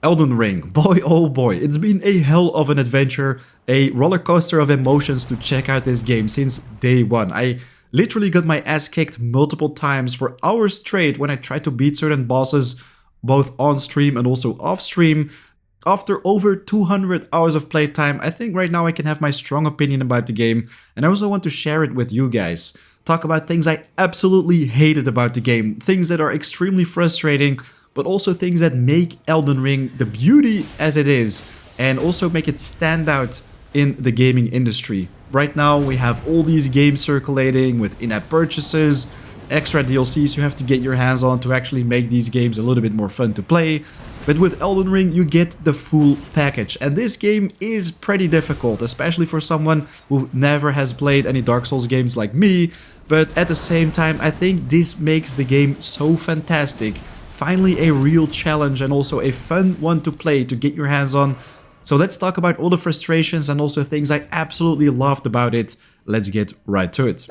Elden Ring, boy oh boy, it's been a hell of an adventure, a roller coaster of emotions to check out this game since day one. I literally got my ass kicked multiple times for hours straight when I tried to beat certain bosses, both on stream and also off stream. After over 200 hours of playtime, I think right now I can have my strong opinion about the game, and I also want to share it with you guys. Talk about things I absolutely hated about the game, things that are extremely frustrating, but also things that make Elden Ring the beauty as it is, and also make it stand out in the gaming industry. Right now we have all these games circulating with in-app purchases, extra DLCs you have to get your hands on to actually make these games a little bit more fun to play. But with Elden Ring you get the full package, and this game is pretty difficult, especially for someone who never has played any Dark Souls games like me, but at the same time I think this makes the game so fantastic. Finally a real challenge and also a fun one to play, to get your hands on. So let's talk about all the frustrations and also things I absolutely loved about it. Let's get right to it.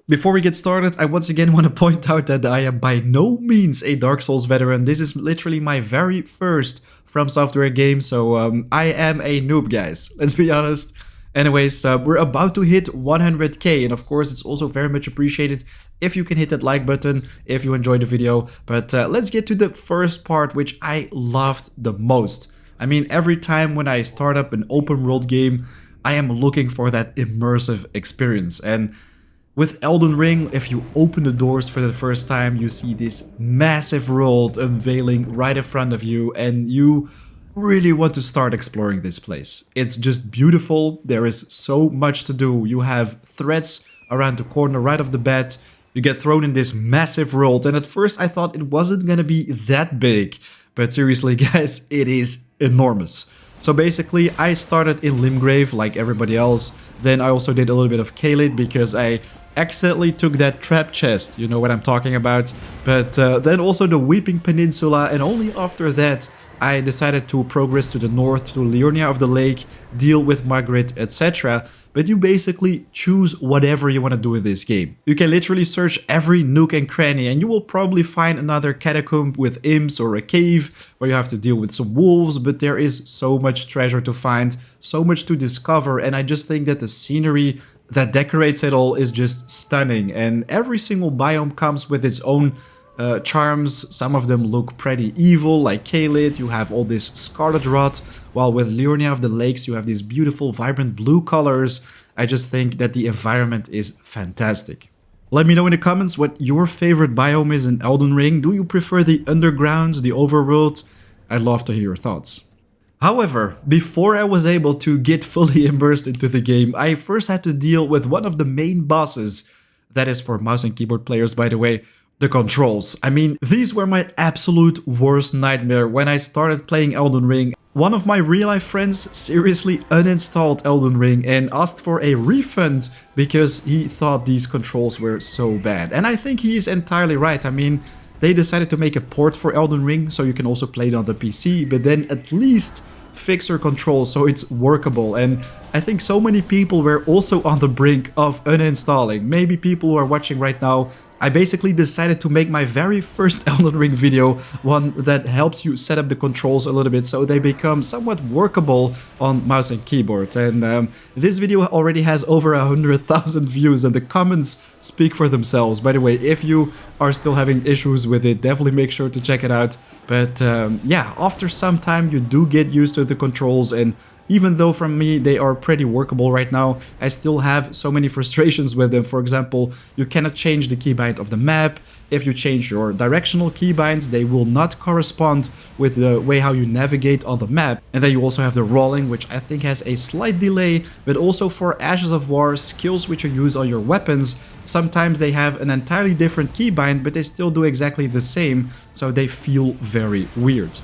Before we get started, I once again want to point out that I am by no means a Dark Souls veteran. This is literally my very first From Software game, so I am a noob, guys. Let's be honest. Anyways, we're about to hit 100k, and of course it's also very much appreciated if you can hit that like button if you enjoyed the video. But let's get to the first part, which I loved the most. I mean, every time when I start up an open world game, I am looking for that immersive experience. And with Elden Ring, if you open the doors for the first time, you see this massive world unveiling right in front of you, and you really want to start exploring this place. It's just beautiful. There is so much to do. You have threats around the corner right off the bat. You get thrown in this massive world, and at first I thought it wasn't gonna be that big, but seriously guys, it is enormous. So basically I started in Limgrave like everybody else. Then I also did a little bit of Caelid because I accidentally took that trap chest, you know what I'm talking about. But then also the Weeping Peninsula, and only after that I decided to progress to the north to Liurnia of the Lake, deal with Margaret, etc. But you basically choose whatever you want to do in this game. You can literally search every nook and cranny, and you will probably find another catacomb with imps or a cave where you have to deal with some wolves, but there is so much treasure to find, so much to discover, and I just think that the scenery that decorates it all is just stunning, and every single biome comes with its own charms. Some of them look pretty evil, like Caelid. You have all this scarlet rot, while with Liurnia of the Lakes you have these beautiful vibrant blue colors. I just think that the environment is fantastic. Let me know in the comments what your favorite biome is in Elden Ring. Do you prefer the underground, the overworld? I'd love to hear your thoughts. However, before I was able to get fully immersed into the game, I first had to deal with one of the main bosses. That is for mouse and keyboard players, by the way. The controls. I mean, these were my absolute worst nightmare when I started playing Elden Ring. One of my real-life friends seriously uninstalled Elden Ring and asked for a refund because he thought these controls were so bad. And I think he is entirely right. I mean, they decided to make a port for Elden Ring so you can also play it on the PC, but then at least fix your controls so it's workable. And I think so many people were also on the brink of uninstalling. Maybe people who are watching right now. I basically decided to make my very first Elden Ring video, one that helps you set up the controls a little bit so they become somewhat workable on mouse and keyboard. And this video already has over 100,000 views, and the comments speak for themselves. By the way, if you are still having issues with it, definitely make sure to check it out. But yeah, after some time you do get used to the controls, and even though for me they are pretty workable right now, I still have so many frustrations with them. For example, you cannot change the keybind of the map. If you change your directional keybinds, they will not correspond with the way how you navigate on the map. And then you also have the rolling, which I think has a slight delay, but also for Ashes of War, skills which you use on your weapons, sometimes they have an entirely different keybind, but they still do exactly the same, so they feel very weird.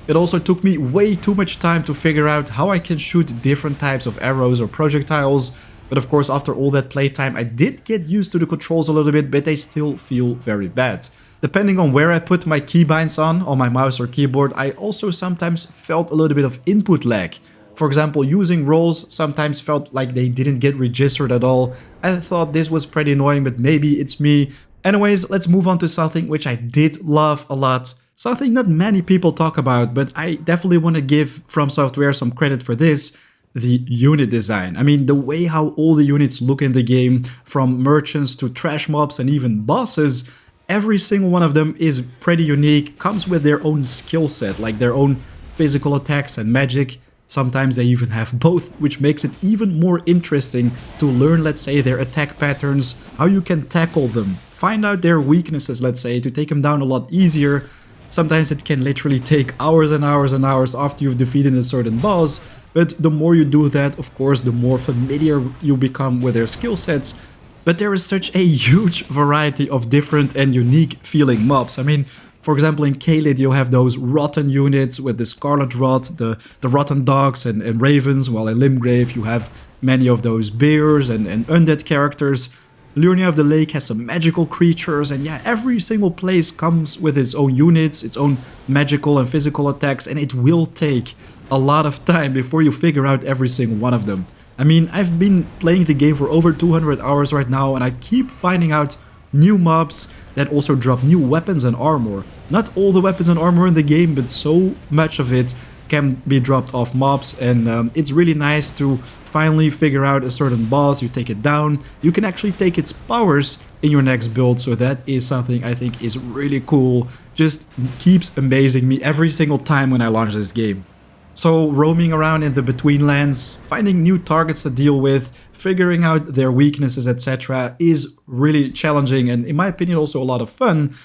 It also took me way too much time to figure out how I can shoot different types of arrows or projectiles. But of course, after all that playtime, I did get used to the controls a little bit, but they still feel very bad. Depending on where I put my keybinds on my mouse or keyboard, I also sometimes felt a little bit of input lag. For example, using rolls sometimes felt like they didn't get registered at all. I thought this was pretty annoying, but maybe it's me. Anyways, let's move on to something which I did love a lot. something not many people talk about, but I definitely want to give From Software some credit for this. The unit design. I mean, the way how all the units look in the game, from merchants to trash mobs and even bosses, every single one of them is pretty unique, comes with their own skill set, like their own physical attacks and magic. Sometimes they even have both, which makes it even more interesting to learn, let's say, their attack patterns, how you can tackle them, find out their weaknesses, let's say, to take them down a lot easier. Sometimes it can literally take hours and hours and hours after you've defeated a certain boss, but the more you do that, of course, the more familiar you become with their skill sets. But there is such a huge variety of different and unique feeling mobs. I mean, for example, in Caelid you have those rotten units with the Scarlet Rot, the rotten dogs and ravens, while in Limgrave you have many of those bears and undead characters. Liurnia of the Lake has some magical creatures, and yeah, every single place comes with its own units, its own magical and physical attacks, and it will take a lot of time before you figure out every single one of them. I mean, I've been playing the game for over 200 hours right now, and I keep finding out new mobs that also drop new weapons and armor. Not all the weapons and armor in the game, but so much of it can be dropped off mobs, and it's really nice to finally figure out a certain boss. You take it down, you can actually take its powers in your next build, so that is something I think is really cool. Just keeps amazing me every single time when I launch this game. So roaming around in the Between Lands, finding new targets to deal with, figuring out their weaknesses, etc. is really challenging and in my opinion also a lot of fun.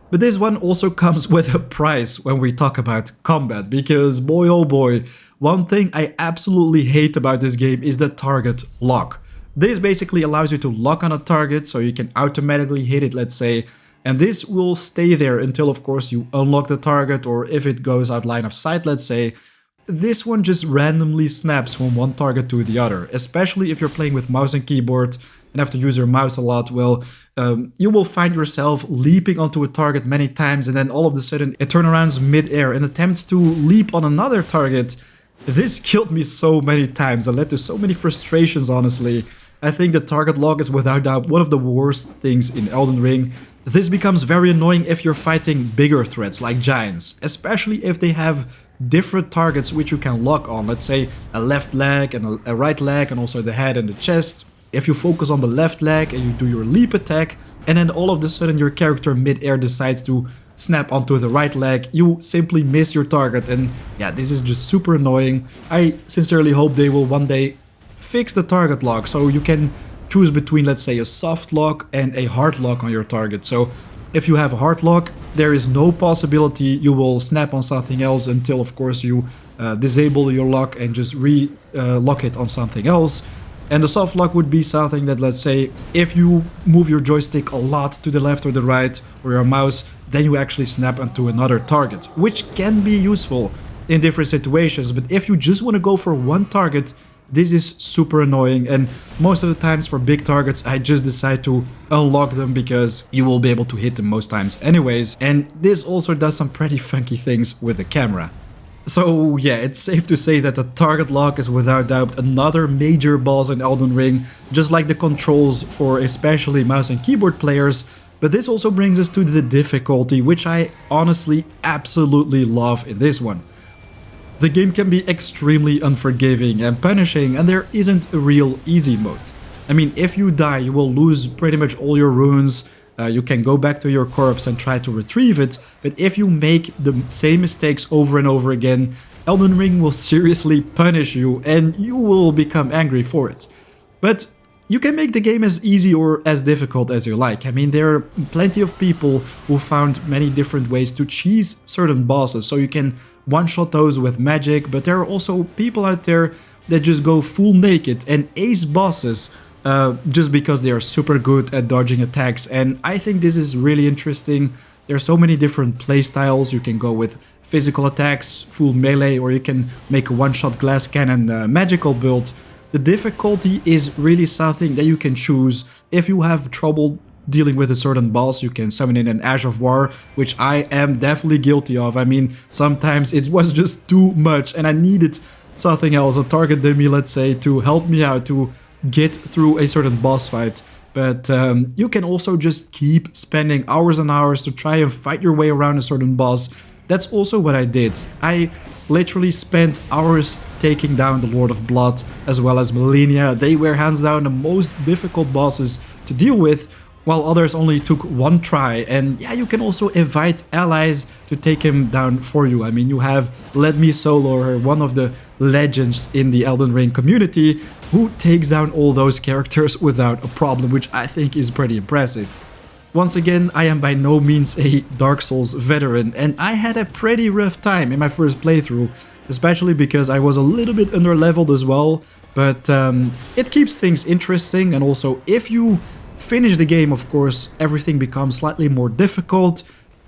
But this one also comes with a price when we talk about combat, because boy oh boy, one thing I absolutely hate about this game is the target lock. This basically allows you to lock on a target so you can automatically hit it, let's say, and this will stay there until of course you unlock the target, or if it goes out line of sight, let's say. This one just randomly snaps from one target to the other, especially if you're playing with mouse and keyboard and have to use your mouse a lot. Well, you will find yourself leaping onto a target many times, and then all of a sudden it turns around mid-air and attempts to leap on another target. This killed me so many times and led to so many frustrations, honestly. I think the target lock is without doubt one of the worst things in Elden Ring. This becomes very annoying if you're fighting bigger threats like giants, especially if they have different targets which you can lock on. Let's say a left leg and a right leg, and also the head and the chest. If you focus on the left leg and you do your leap attack, and then all of a sudden your character mid-air decides to snap onto the right leg, you simply miss your target, and yeah, this is just super annoying. I sincerely hope they will one day fix the target lock so you can choose between, let's say, a soft lock and a hard lock on your target. So if you have a hard lock, there is no possibility you will snap on something else until of course you disable your lock and just re-lock it on something else. And the soft lock would be something that, let's say, if you move your joystick a lot to the left or the right, or your mouse, then you actually snap onto another target, which can be useful in different situations. But if you just want to go for one target, this is super annoying, and most of the times for big targets I just decide to unlock them because you will be able to hit them most times anyways, and this also does some pretty funky things with the camera. So yeah, it's safe to say that the target lock is without doubt another major boss in Elden Ring, just like the controls for especially mouse and keyboard players. But this also brings us to the difficulty, which I honestly absolutely love in this one. The game can be extremely unforgiving and punishing, and there isn't a real easy mode. I mean, if you die, you will lose pretty much all your runes. You can go back to your corpse and try to retrieve it, but if you make the same mistakes over and over again, Elden Ring will seriously punish you and you will become angry for it. But you can make the game as easy or as difficult as you like. I mean, there are plenty of people who found many different ways to cheese certain bosses, so you can one-shot those with magic, but there are also people out there that just go full naked and ace bosses just because they are super good at dodging attacks, and I think this is really interesting. There are so many different playstyles. You can go with physical attacks, full melee, or you can make a one-shot glass cannon magical build. The difficulty is really something that you can choose. If you have trouble dealing with a certain boss, you can summon in an Ash of War, which I am definitely guilty of. I mean, sometimes it was just too much and I needed something else, a target dummy, let's say, to help me out to get through a certain boss fight. But you can also just keep spending hours and hours to try and fight your way around a certain boss. That's also what I did. I literally spent hours taking down the Lord of Blood as well as Malenia. They were hands down the most difficult bosses to deal with, while others only took one try. And yeah, you can also invite allies to take him down for you. I mean, you have Let Me Solo, her, one of the legends in the Elden Ring community, who takes down all those characters without a problem, which I think is pretty impressive. Once again, I am by no means a Dark Souls veteran, and I had a pretty rough time in my first playthrough, especially because I was a little bit under-leveled as well, but it keeps things interesting. And also, if you finish the game, of course, everything becomes slightly more difficult.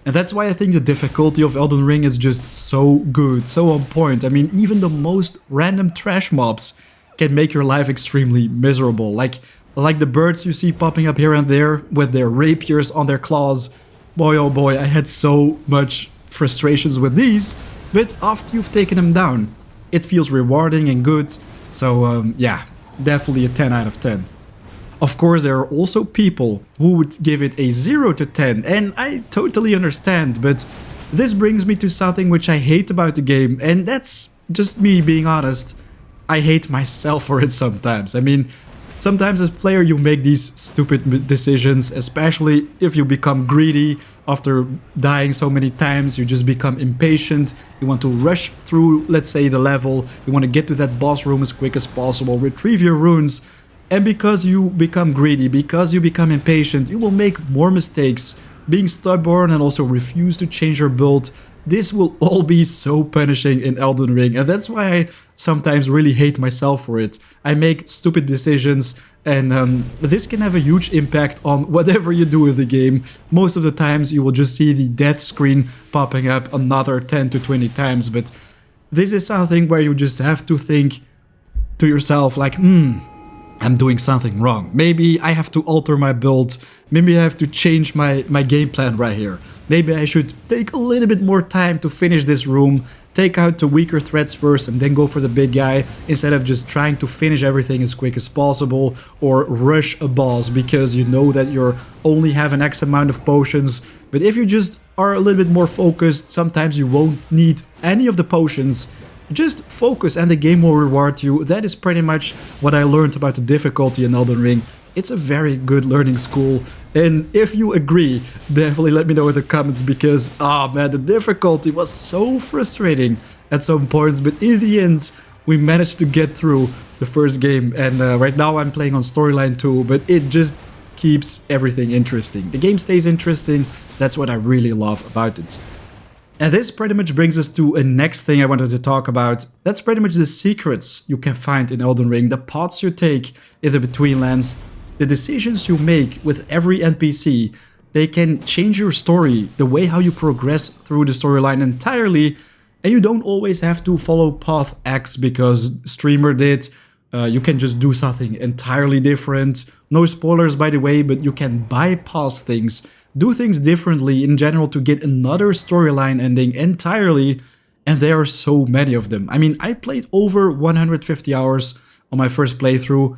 And that's why I think the difficulty of Elden Ring is just so good, so on point. I mean, even the most random trash mobs can make your life extremely miserable. Like the birds you see popping up here and there with their rapiers on their claws. Boy oh boy, I had so much frustrations with these. But after you've taken them down, it feels rewarding and good. So yeah, definitely a 10 out of 10. Of course, there are also people who would give it a 0 to 10, and I totally understand, but this brings me to something which I hate about the game, and that's just me being honest. I hate myself for it sometimes. I mean, sometimes as a player you make these stupid decisions, especially if you become greedy after dying so many times. You just become impatient, you want to rush through, let's say, the level, you want to get to that boss room as quick as possible, retrieve your runes. And because you become greedy, because you become impatient, you will make more mistakes, being stubborn and also refuse to change your build. This will all be so punishing in Elden Ring, and that's why I sometimes really hate myself for it. I make stupid decisions, and this can have a huge impact on whatever you do with the game. Most of the times you will just see the death screen popping up another 10 to 20 times, but this is something where you just have to think to yourself like, I'm doing something wrong. Maybe I have to alter my build. Maybe I have to change my game plan right here. Maybe I should take a little bit more time to finish this room, take out the weaker threats first and then go for the big guy, instead of just trying to finish everything as quick as possible or rush a boss because you know that you only have an X amount of potions. But if you just are a little bit more focused, sometimes you won't need any of the potions. Just focus and the game will reward you. That is pretty much what I learned about the difficulty in Elden Ring. It's a very good learning school, and if you agree, definitely let me know in the comments, because man, the difficulty was so frustrating at some points, but in the end we managed to get through the first game, and right now I'm playing on storyline 2, but it just keeps everything interesting. The game stays interesting, that's what I really love about it. And this pretty much brings us to a next thing I wanted to talk about. That's pretty much the secrets you can find in Elden Ring, the paths you take in the Betweenlands, the decisions you make with every NPC. They can change your story, the way how you progress through the storyline entirely, and you don't always have to follow path X because streamer did. You can just do something entirely different. No spoilers by the way, but you can bypass things, do things differently in general to get another storyline ending entirely, and there are so many of them. I mean, I played over 150 hours on my first playthrough,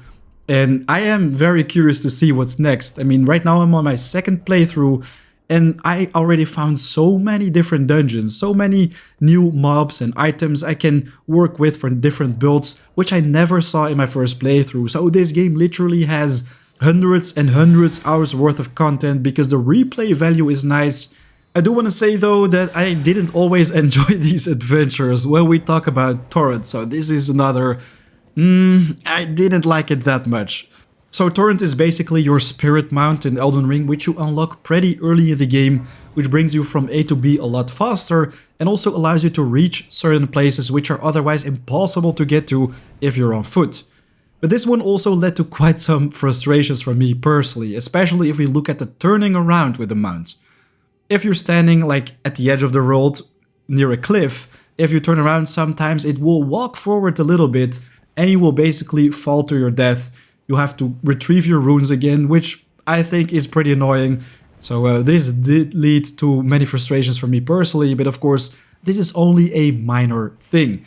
and I am very curious to see what's next. I mean, right now I'm on my second playthrough, and I already found so many different dungeons, so many new mobs and items I can work with for different builds, which I never saw in my first playthrough. So this game literally has hundreds and hundreds hours worth of content because the replay value is nice. I do want to say though that I didn't always enjoy these adventures when we talk about Torrent, so this is another... I didn't like it that much. So Torrent is basically your spirit mount in Elden Ring, which you unlock pretty early in the game, which brings you from A to B a lot faster and also allows you to reach certain places which are otherwise impossible to get to if you're on foot. But this one also led to quite some frustrations for me personally, especially if we look at the turning around with the mount. If you're standing like at the edge of the world near a cliff, if you turn around sometimes it will walk forward a little bit and you will basically fall to your death. You have to retrieve your runes again, which I think is pretty annoying. So this did lead to many frustrations for me personally, but of course this is only a minor thing.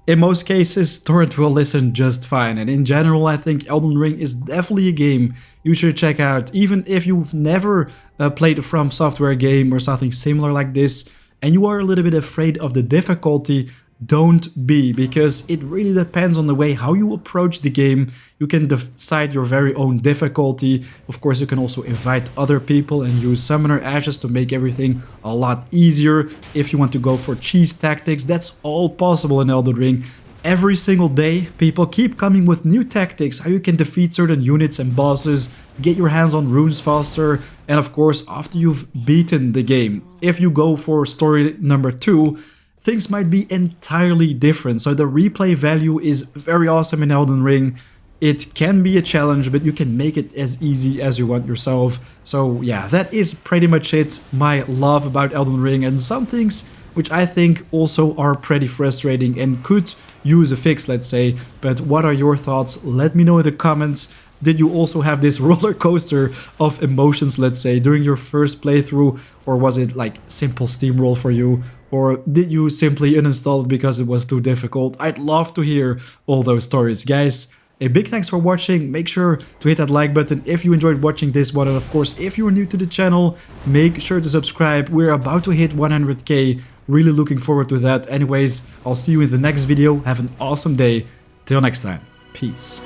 In most cases, Torrent will listen just fine, and in general I think Elden Ring is definitely a game you should check out, even if you've never played a From Software game or something similar like this, and you are a little bit afraid of the difficulty. Don't be, because it really depends on the way how you approach the game. You can decide your very own difficulty. Of course, you can also invite other people and use summoner ashes to make everything a lot easier. If you want to go for cheese tactics, that's all possible in Elden Ring. Every single day, people keep coming with new tactics, how you can defeat certain units and bosses, get your hands on runes faster, and of course, after you've beaten the game. If you go for story number 2, things might be entirely different, so the replay value is very awesome in Elden Ring. It can be a challenge, but you can make it as easy as you want yourself. So yeah, that is pretty much it. My love about Elden Ring, and some things which I think also are pretty frustrating and could use a fix, let's say. But what are your thoughts? Let me know in the comments. Did you also have this roller coaster of emotions, let's say, during your first playthrough? Or was it like simple steamroll for you? Or did you simply uninstall it because it was too difficult? I'd love to hear all those stories, guys. A big thanks for watching. Make sure to hit that like button if you enjoyed watching this one. And of course, if you are new to the channel, make sure to subscribe. We're about to hit 100k. Really looking forward to that. Anyways, I'll see you in the next video. Have an awesome day. Till next time. Peace.